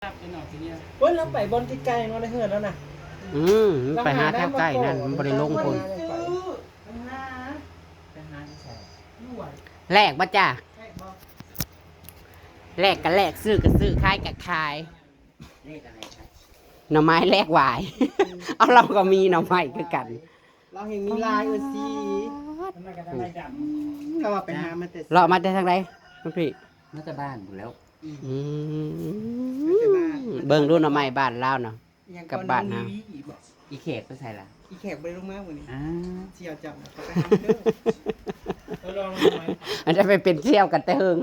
เว้ยเราไปบนที่ไกลมาได้เฮือนแล้วนะไปหาแถวใกล้นั่นมันบริลงคนแลกบ่จ้าแลกกับแลกซื้อกับซื้อขายกับขายหน่อไม้แลกหวายเอาเราก็มีหน่อไม้คือกันเราเห็นมีลายสีก็ว่าไปหามาแต่เรามาได้ทางไหนพี่มาจากบ้านหมดแล้วเบิ่งดูหน่อไม้บ้านเราเนาะกับบ้านเฮาอีเขกไปใส่ละอีแขกไปลงมาวันนี้เสี่ยวจับไปหาเด้อลองหน่อยอันจะไปเป็นเสี่ยวกันแต่เฮิง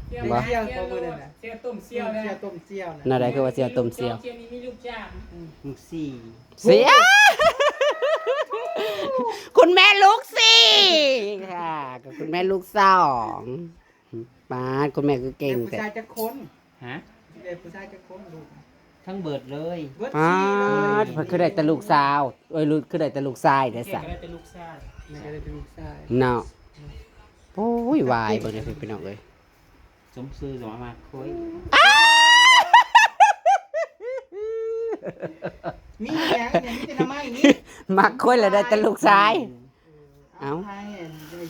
เสี่ยวเขาบ่ได้น่ะเสี่ยวต้มเสี่ยวนะเสี่ยวต้มเสี่ยวนะน่าได้คือว่าเสี่ยวต้มเสี่ยวเสี่ยวนี้มีลูกจ้างลูกสี่เสียคุณแม่ลูกสี่ค่ะกับคุณแม่ลูกสองป้าคุณแม่คือเก่งแต่ผู้ชายจะคนฮะผู้ชายจะคนลูกทั้งเบิดเลยป้าคือได้แต่ลูกสาวลูกคือได้แต่ลูกชายได้สักได้แต่ลูกชายได้แต่ลูกชายเนาะโอ้ยวายเบิ่งได้พี่น้องเอ้ยสมซื้อสมมาคุยมีอย่างนี้จะทำไมนี่มักคุยแล้วได้แต่ลูกชายเอ้าให้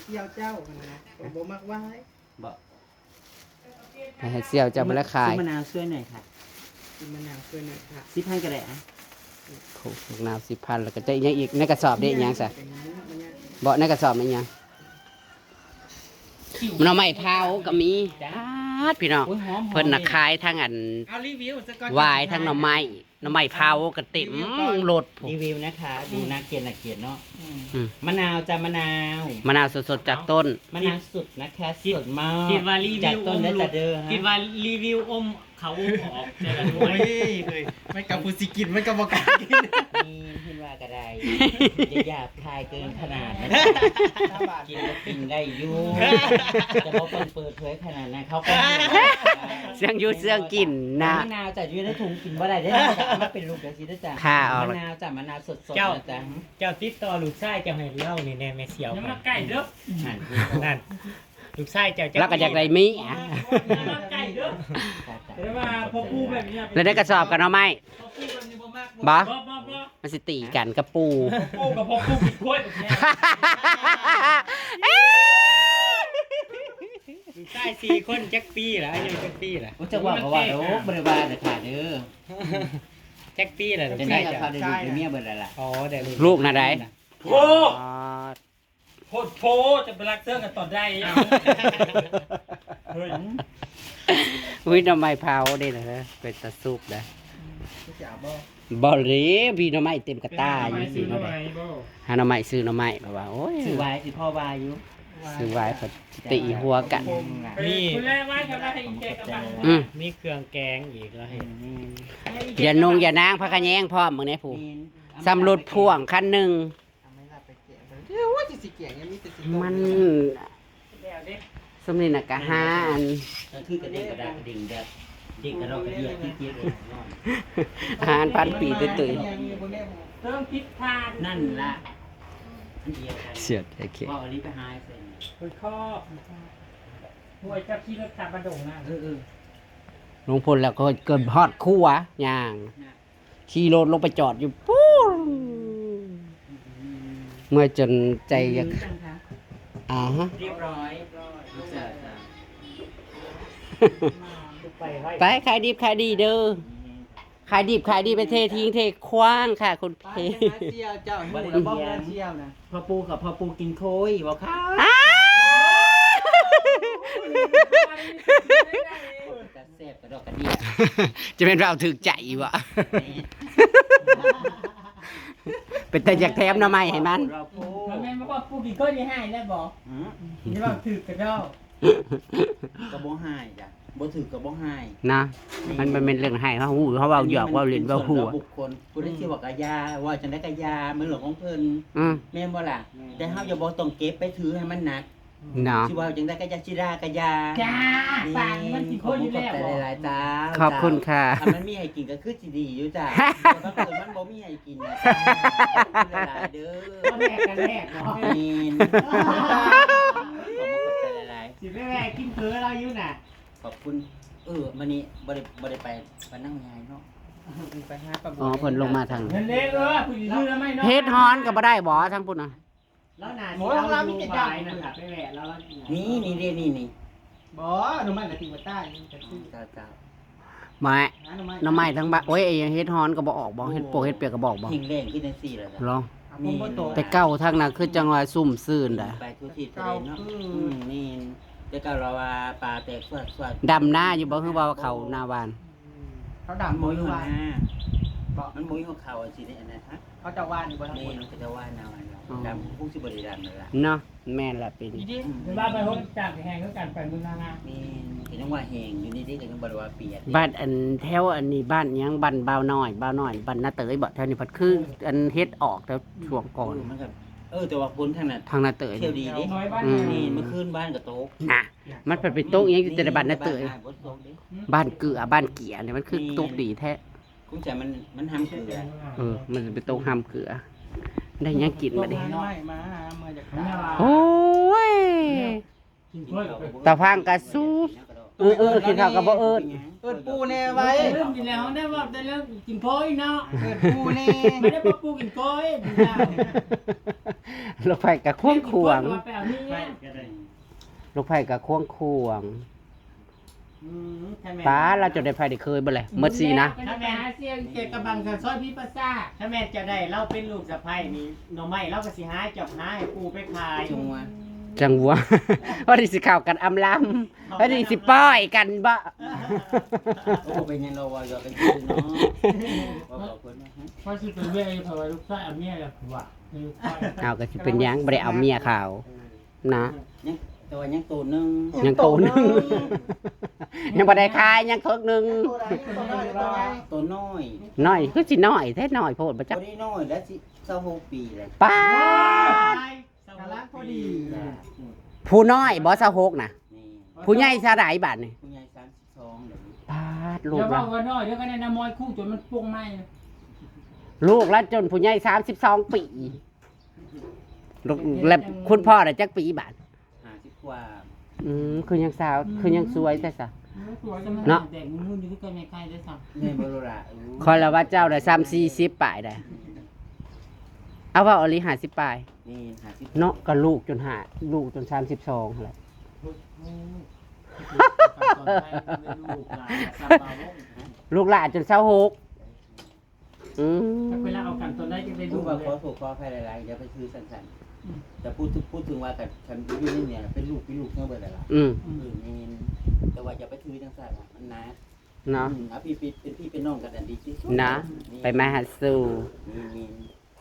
เสี่ยวเจ้านะบ่มักว่าบ่ให้เสี่ยวจะมาละขายซื้อมะนาวช่วยหน่อยค่ะซื้อมะนาวช่วยหน่อยค่ะ10,000ก็ได้อ่ะโขกนาว10,000แล้วก็จะยังอีกในกระสอบได้อีกยังซะบ่ในกระสอบมันยังมันเอาไม้เผาก็มีพี่น้องเพิ่นน่ะขายทั้งอันวายทั้งหน่อไม้เผาก็เต็มรถรีวิวนะคะดูน่าเกลียดเนาะมะนาวจ้ะมะนาวสดๆจากต้นมะนาวสดนะคะสดมากคิดว่ารีวิวต้นได้แต่เด้อคิดว่ารีวิวอมเขาอมออกแต่ละหน่วยเลยไม่กับผู้สิกินไม่กับบ่กล้ากินนี่คิดว่าก็ได้หยาบคายเกินขนาดนะกินก็กินได้อยู่จะบ่เปิดเผยขนาดนั้นเขาก็เสียงอยู่เสียงกินนะมะนาวจะอยู่ในถุงกินบ่ได้เด้อจะเอามาเป็นลูกจังซี่เด้อจ้ะมะนาวจ้ะมะนาวสดๆนะจ๊ะเจ้าติดต่อลูกชายเจ้าให้เล่านี่แน่แม่เสียวยังมาใกล้เด้อนั่นลูกชายเจ้าแล้วก็อยากได้มีมาใกล้เด้อแต่ว่าพอปูแบบนี้แล้วได้กระสอบกันเอาไหมบ่มันสิตีกันกับปูกับพอปูกินกล้วยแบบนี้ใช่4 คนจักปีล่ะอายุจักปีล่ะจักว่าเพราะว่าโอ้บ่ได้ว่าแต่ขาดเด้อจักปีล่ะจะได้เขาได้ลูกเมียเบิดแล้วล่ะอ๋อได้ลูกน่ะได้โพจะไปรักเสื้อกันต่อได้วิหน่อไม้เผาได้นะเป็นตะซุปนะบ่เลยพี่หน่อไม้เต็มกระตาอยู่สิเนาะหาหน่อไม้ซื้อหน่อไม้แบบว่าโอ้ยซื้อไว้สิพ่อวาอยู่ซื้อไว้พอตีหัวกันนี่คุณแม่ว่าจะมาให้แกงกับมีเครื่องแกงอีกแล้วให้อย่านางพะคะแยงพร้อมมื้อนี้ผู้สำรถพ่วงคันนึงมันสมนี่น่ะกะหาอันคือกระดิ่งกระดาษกระดิ่งเด้อดิ่งกระดอกกระเดียที่เกียร์อาหารพันปีตุ้ยเริ่มพิษทานนั่นล่ะเสียดโอเคพ่อรีบไปหายเส้นคุยข้อหวยจับขี้รถจับมาดงนะลงพลแล้วก็เกิดฮอดคู่วะย่างขี่รถลงไปจอดอยู่ปู๊เมื่อจนใจอยากฮะเรียบร้อยไปขายดิบขายดีเด้อขายดิบขายดีไปเททิ้งเทคว้างค่ะคุณเพเสี่ยวเจ้าหูแล้วบ้องเสี่ยวนะพ่อปูกับพ่อปูกินโคยบอกข้าวจะเสพกระดอกกระเดียจะเป็นเราถึกใจวะเป็นแต่อยากแถมหน่อไม้ให้มันแม่บอกว่าปูกินโคยไม่ให้แล้วบอกนี่ว่าถึกกระดอกกระโบหายจ้ะบ่ถือกระโบหายนะมันเป็นเรื่องให้เขาหูเขาเว้าหยอกเว้าเล่นเว้าหัวบุคคลผู้ได้ชื่อว่ากะยาว่าจังได๋กะยามื้อหลวงของเพิ่นแม่นบ่ล่ะแต่เฮาอย่าบ่ต้องเก็บไปถือให้มันหนักเนาะสิว่าจังได๋กะยาชิรากะยาจ้าฟังมันสิคนอยู่แล้วบ่หลายๆจ้าขอบคุณค่ะถ้ามันมีให้กินก็คือสิดีอยู่จ้าถ้าเกิดมันบ่มีให้กินนะหลายเด้อบ่แลกกันแลกเนาะขอบคุณใจหลายๆสิแม่กินเผลอเราอยู่น่ะขอบคุณ มันนี่บ่ได้ไปนั่งงานเนาะไปหาปลาบัว อ๋อเพิ่นลงมาทาง เงินเล็กผู้หญิงชื่อแล้วไม่เนาะ เฮ็ดฮอนก็บ่ได้บ่ทางพุ่นน่ะ แล้วน่ะเรามีแต่จ่ายนะครับไปแหวะแล้ว นี่เด้นี่ บ่หนูมันก็ติว่าใต้นี่ก็คือ เจ้า ไม้หน้ำไม้ทั้งบ้านโอ้ยไอ้เฮ็ดฮอนก็บ่ออกบ่เฮ็ดโปกเฮ็ดเปียกก็บอกบ่ หิงแรงขึ้นจังซี่ล่ะจ้ะ ลอง นี่ แต่เก่าทางน่ะคือจังว่าซุ่มซื่นได้ ไปทุกที่ทะเลเนาะนี่แต่ก็เราว่าปลาแตกสวด ดำหน้าอยู่บ่คือว่าเขาหน้าบ้าน เขา ๆ ดำ บ่ บ่ อ อยู่ ยู่ ว่า ว่า มันบ่อยู่เขาสิได้อันนั้นฮะ เขาจะว่านอยู่บ่ทั้ง นี่ หมด มันก็จะว่านาวันดำผู้สิบ่ได้ดำนั่นล่ะ เนาะแม่นละเป็น ดีๆว่าไปห้องจากแห่งแล้วกันไปมึงนา นี่ก็ยังว่าแหงอยู่นี่ก็ยังบ่ได้ว่าเปียก บ้านอันแถวอันนี้บ้านหยังบ้านบ่าวน้อยบ้านนาเตยบ่แถวนี้พัดคืออันเฮ็ดออกแต่ช่วงก่อน มันก็แต่ว่าคนทางนั้น ทางนาเตย เที่ยวดีดิ น้อยบ้าน นี่เมื่อคืนบ้านก็ตก น่ะมันเพิ่นไปตกอีหยังอยู่แต่ละบ้านนาเตยบ้านเกือบ้านเกียเนี่ยมันคือตกดีแท้ คุณใจมันทำเกลือ มันไปตกห้ามเกือได้หยังกินมาดิ น้อยมาเมื่อจาก โอ้ยตะพังกะสู้กินข้าวก็บ่เอิ้น เอิ้นปูแน่ไว้เริ่มกินแล้วได้ว่าแต่เริ่มกินโค้ยเนาะเอิ้นปูแน่ไม่ได้ปูกินโค้ย ลูกไผ่กะควงควง ไปเอานี่ไง ลูกไผ่กะควงควงป้าเราจะได้ไผ่ได้เคยบ่แหละเมื่อซีนะ ถ้าแม่หาเสียงเก็บกระบังกับซอยพี่ปัสซ่าถ้าแม่จะได้เราเป็นลูกสะใภ้นี่หน่อไม้เราก็สิหาจับหาให้ปูไปขาย จงว่า จังหวะ ว่าดิสิเข้ากันอำลำว่าดิสิป้อยกันบ่ โอ้เป็นยังเราว่าเราเป็นคือเนาะบอกคนนะฮะ เพราะสิเป็นเว้ยเพราะว่าลูกชายเอาเมียกับผัวลูกชาย เอาก็สิเป็นหยังบ่ได้เอาเมียเขานะ ยังแต่ว่ายังตัวนึง ยังโตหนึง ยังบ่ได้ขายยังเคิกหนึง ตัวน้อย น้อยคือสิน้อยแท้น้อยโพดบ่ ตั จั ว ก นี้น้อยแล้วสิ26ปีเลย ป้าด กะลักพอดี ผู้น้อยบ่26น่ะ นี่ ผู้ใหญ่ซะหลายบาทนี่ คุณยาย32เดี๋ยวนี้ ป้าดลู เดี๋ย ก ว ละ ว่าน้อยเดี๋ยวก็ในน้ำมอยคู่จนมันปุ้งไหม ลูกละจนผู้ใหญ่32ปีลูกแล้วคุณพ่อน่ะจักปีบาท 50กว่า คือยังสาวคือยังสวยแต่ซะ เนาะแดงมุ่นอยู่ที่กันใกล้ได้สั่ง ในบ่รู้ล่ะ คอยละว่าเจ้าได้40ปลายได้เอาว่าอลิ50ปลาย นี่50 เนาะก็ลูกจน32แหละ ลูกหลานจน26เวลาเอากันตอนได้จะได้ รู้ รู้ ว่า ว่า ขอโทษขออภัยหลายๆอย่าไปซื้อสั้นๆแต่พูดถึงว่ากับฉันอยู่นี่เนี่ยเป็นลูกเท่าเบิดแล้วล่ะนี่แต่ว่าอย่าไปถือจังซั่นล่ะมันนะ เนาะ พี่เป็นพี่เป็นน้องกันอันดีที่สุด นะไปมาหาสู่ นี่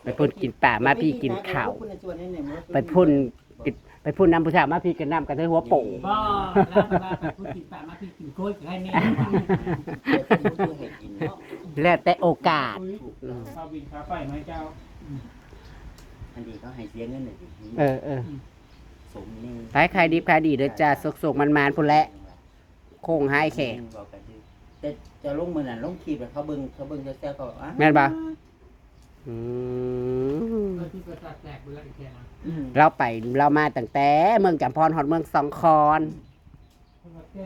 ไปพุ่นกินป่ามาพี่กินข้าวไปพุ่นน้ำผู้ชายมาพี่กินน้ำกันด้วยหัวโป่ง บ่แล้วมาไปพูดกินปลามาพี่กินกล้วยกับให้แม่ แล้วแต่โอกาส ข้าวบินข้าวไฟมาให้เจ้า อันนี้เขาให้เสียเงินหน่อยดิ สมนี่ ขายดีขายดีเด้อจ้าสกๆมันๆพุ่นแหละโค้งให้แขก บอกกันดิแต่จะลงมือนั่นลงคลิปเขาเบิ่งแซ่บๆเขาบอก แม่นปะ ที่ประสาทแตกเบื่ออีกแค่นั้น เรามาตั้งแต่เมืองจำพรฮอดเมืองสองคอน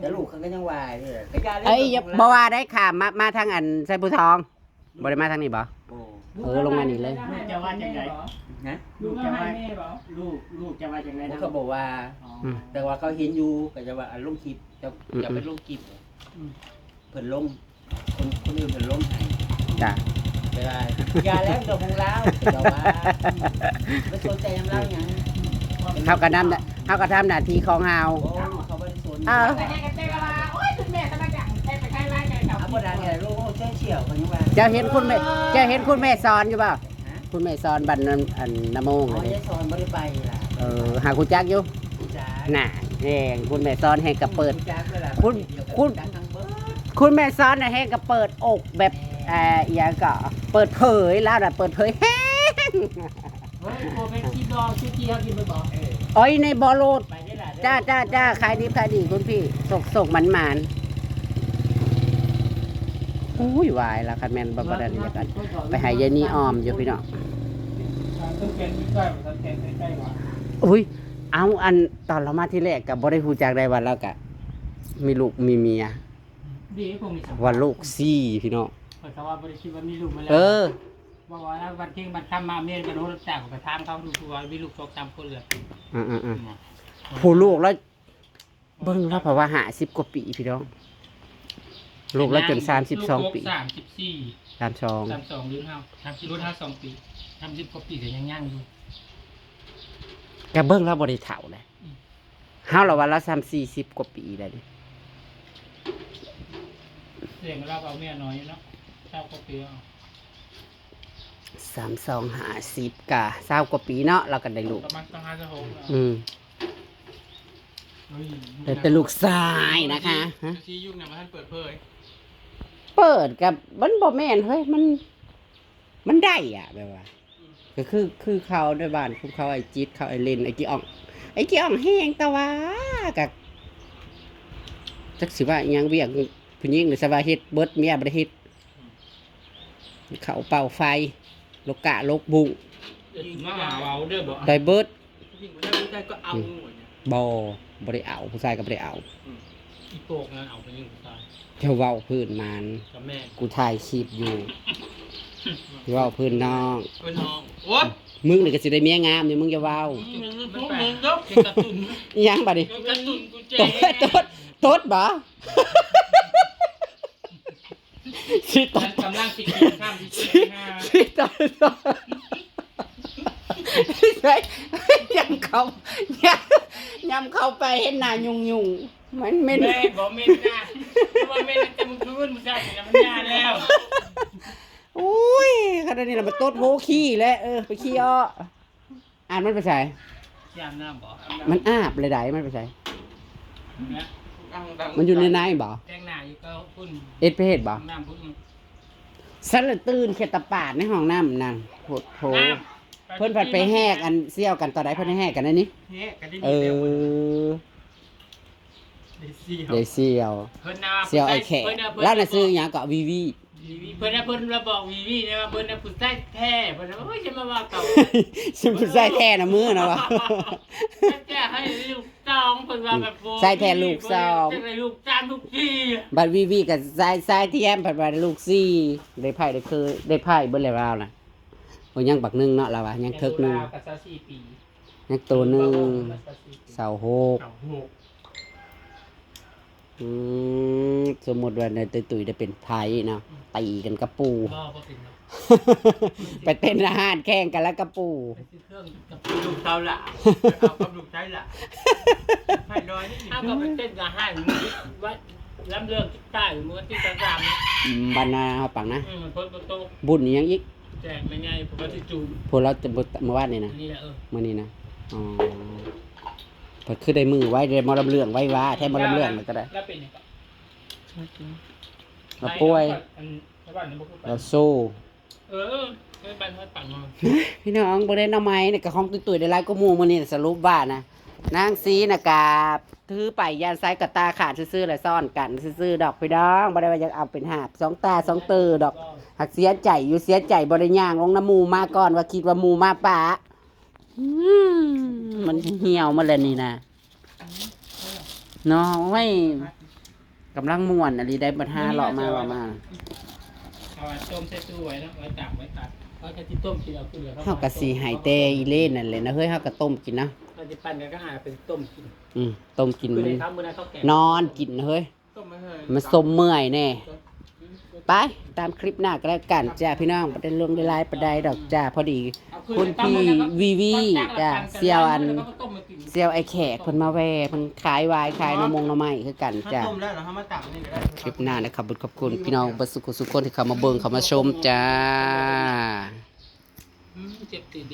แต่ลูกเขาก็ยังวายเลย เอ้ยอย่าบ่ว่าได้ค่ะมาทางอันไซบูทองบ่ได้มาทางนี้บ่ โอ้ ลงมานี่เลย ลูกจะว่าจังไง นะ ลูกจะว่าแม่บ่ลูกจะว่าจังไงนะ เขาบอกว่า แต่ว่าเขาเห็นอยู่ก็จะว่าลงคลิปจะไปลงคลิปเพิ่นลงคนอื่นเพิ่นลงให้ จ้ะ เวลาอย่าแล้วเดี๋ยวของเราแต่ว่าไม่สนใจยังเล่าอย่าง เฮาก็ทำหน้าที่ของเฮา โอ้เขาไม่ได้สน แต่แค่กันเต้ก็ว่าโอ๊ยคุณแม่ทำไมจังไปใกล้ไล่ไงเจ้า อาบดาเนี่ยลูกเจ้าเชี่ยวคนนี้ว่า เจ้าเห็นคุณแม่สอนอยู่เปล่าคุณแม่สอนบันอันน้ำโมง อ๋อ เลย ยายสอนบ่ได้ไปล่ะ หาคุณจักอยู่ จ้า น่ะแห่งคุณแม่สอนแห่งกับเปิด จ้าเลยล่ะ คุณแม่สอนน่ะแห่งกับเปิดอกแบบอย่างก็เปิดเผยแล้วน่ะเปิดเผยแห้ง เฮ้ยโคเป็นชีดองชื่อจีเขากินไปบอก อ้อยในบอโลด ไปได้ล่ะ จ้าขายดีคุณพี่ส่งมันอุ้ยวายละคันแมนบ่ได้อยากกันไปหายายนี่ออมอยู่พี่น้อง ต้องเป็นใกล้ๆต้องเป็นใกล้ๆว่า อุ้ยเอาอันตอนเรามาที่แรกก็บ่ได้ฮู้จักได้ว่าเราก็มีลูกมีเมีย ดีคงมีสม ว่าลูกซี่พี่น้อง เพราะว่าบริษัทว่ามีลูกมาแล้ว เออ ว่าแล้ววันที่มันทำมาเมียนกันโน้ตจากไปถามเขาดูว่ามีลูก2-3คนเลย ผู้ลูกแล้วเบิ่งแล้วเพราะว่า50 กว่าปีพี่น้องลูกแล้วจน32 ปี 34 32 32รุ่นเฮารุ่น52 ปี30 กว่าปีก็ยังย่างอยู่ ก็เบิ่งแล้วบ่ได้เฒ่าเลยเฮาละว่าละ40 กว่าปีแล้วดิ เสียงเราเอาเมียน้อยเนาะ9 กว่าปีเอา 32 50กะ20 กว่าปีเนาะเราก็ได้ลูก ประมาณต้อง5-6 อืมแต่ลูกชายนะคะฮะ ที่ยุคเนี่ยมันเปิดเผย เปิดกับมันบ่แม่นเฮ้ยมันได้อ่ะแบบว่าก็คือเขาในบ้านของเขาไอ้จิตเขาไอ้เล่นไอ้กี้อ่องแห้งแต่ว่ากับจักสิว่าอิหยังเวียกผู้หญิงหรือสบายเฮ็ดเบิดเมียบ่ได้เฮ็ดเขาเป่าไฟโลกะโลกบุง มาเว้าเด้อบ่ ได้เบิด ยิ่งได้ก็เอาหมดเนี่ย บ่ได้เอาผู้ชายก็บ่ได้เอา อีโปกนั่นเอาไปยิงผู้ชาย เที่ยวเว้าพื้นมัน กับแม่ กูถ่ายคลิปอยู่เว้าพื้นน้อง เป็นน้องโอ๊ย มึงนี่ก็สิได้เมียงามนี่มึงอย่าเว้า มันแปลกเด็กกระตุ้น อิหยังบัดนี้ เด็กกระตุ้นกูเจ๊ ตดบ่สิตด กำลังติดข้ามที่ สิตดใช่ยำเข้าไปเห็นหน้ายุ่งๆมันเหม็น แม่บอกเมนนะว่าเมนแต่มึงคืนมึงใช่แล้วมันยาแล้ว โอ้ยขนาดนี้เรามาตดโหขี้แล้วไปขี้อ้ออ่านมันไปใส่ ยามน้ำบ่ มันอาบเลยได้มันไปใส่ นะ มันอยู่ในบ่ แจ้งหน้าอยู่ก็พุ่น เอ็ดเพศบ่ น้ำพุ่น สันละตื่นเขตตะปาดในห้องน้ำนั่นโหดโถเพิ่นผัดไปแหกอันเซี่ยวกันต่อใดเพิ่นให้แหกกันอันนี้ เฮ้กันได้ เอ ดีเดียว อ ได้สี่ ได้เซี่ยว เพิ่นน่ะ เซี่ยวไอ้แขกแล้วน่ะซื้อหยังก็วีวี เพิ่นน่ะเพิ่นระบอกวีนะว่าเพิ่นน่ะผู้ใต้แท้เพิ่นน่ะโอ้ยจะมาว่าเก่า สิใส่แท้น่ะมือนะวะ แก้ให้ลูกสองเพิ่นว่าแบบ ใส่แทนลูกสอง จะได้ลูกสามลูกสี่ บัดวีวีกับสายที่แอมผัดว่าลูกซี่ได้ไพ่ได้คือได้ไพ่เบิ่แล้วราวน่ะโอ้ยังบักหนึงเนาะล่ะวะยังเทิกหนึง กับ24ปี ยังตัวหนึงเสาโหก เก่าหก สมมุติว่าในตุยๆได้เป็นไผเนาะตีกันกับปู บ่เป็นเนาะ ไปเต้นอาหารแข่งกันแล้วกับปู ไปซื้อเครื่องกับลูกเตาละเอากับลูกใช้ละให้น้อยนี่เอากับไปเต้นอาหารมื้อว่าลำเรื่องที่ใต้มื้อที่ตามๆ บรรณาเฮาปังนะ มันพ้นประตู บุญอีหยังอีก แจกไม่ไงผมก็ที่จูบ พวกเราจะเมื่อวานนี่นะ นี่แหละ มื้อนี้นะอ๋อเพิ่นคือได้มือไว้ได้มอลำเรื่องไว้ว่าแท้มอลำเรื่องมันก็ได้ แล้วเป็นยังไง เราป่วยเราสู้ ไม่บันไม่ปังมา พี่น้องบ่ได้เอาไม้นี่ก็ของตุ้ยๆได้หลายกว่าหมู่มื้อนี้สรุปว่านะนางสีน่ะกาถือไปยานซ้ายกับตาขาดซื่อๆแล้วซ่อนกันซื่อๆดอกพี่น้องบ่ได้ว่าอยากเอาเป็นหาบสองตาสองตือดอกหักเสียใจอยู่เสียใจบ่ได้ย่างลงน้ำหมู่มาก่อนว่าคิดว่าหมู่มาป่ามันเหี่ยวมาแล้วนี่นะเนาะไว้กำลังม่วนอะไรได้บัดหาเลาะมาเลาะมา เอาต้มใส่ตู้ไว้นะไว้ตัดเขาจะที่ต้มกินเอาคือเหลือ เฮาก็สิให้แต่อีเล่นนั่นแหละนะเฮ้ยเฮาก็ต้มกินนะ เราจะปั่นกันก็หาเป็นต้มกิน ต้มกิน คือ มัน ในข้าวมื้อนั้นเขาแกง นอนกินเฮ้ย ต้มไม่เคย มันสมเมื่อยแน่ไปตามคลิปหน้าก็แล้วกันจ้าพี่น้องประเด็นเรื่องได้ไลฟ์ประเด็นดอกจ้าพอดีคุณพี่วีวีจ้าเซียวเซียวไอแขกคนมาแวเพิ่นขายวายขายนมงนมไม้คือกันจ้า ต้มแล้วเหรอเขามาตักนี่ก็ได้ คลิปหน้านะครับขอบคุณพี่น้องเบดสุขสุขคนที่เข้ามาเบิ่งเข้ามาชมจ้า เจ็บติด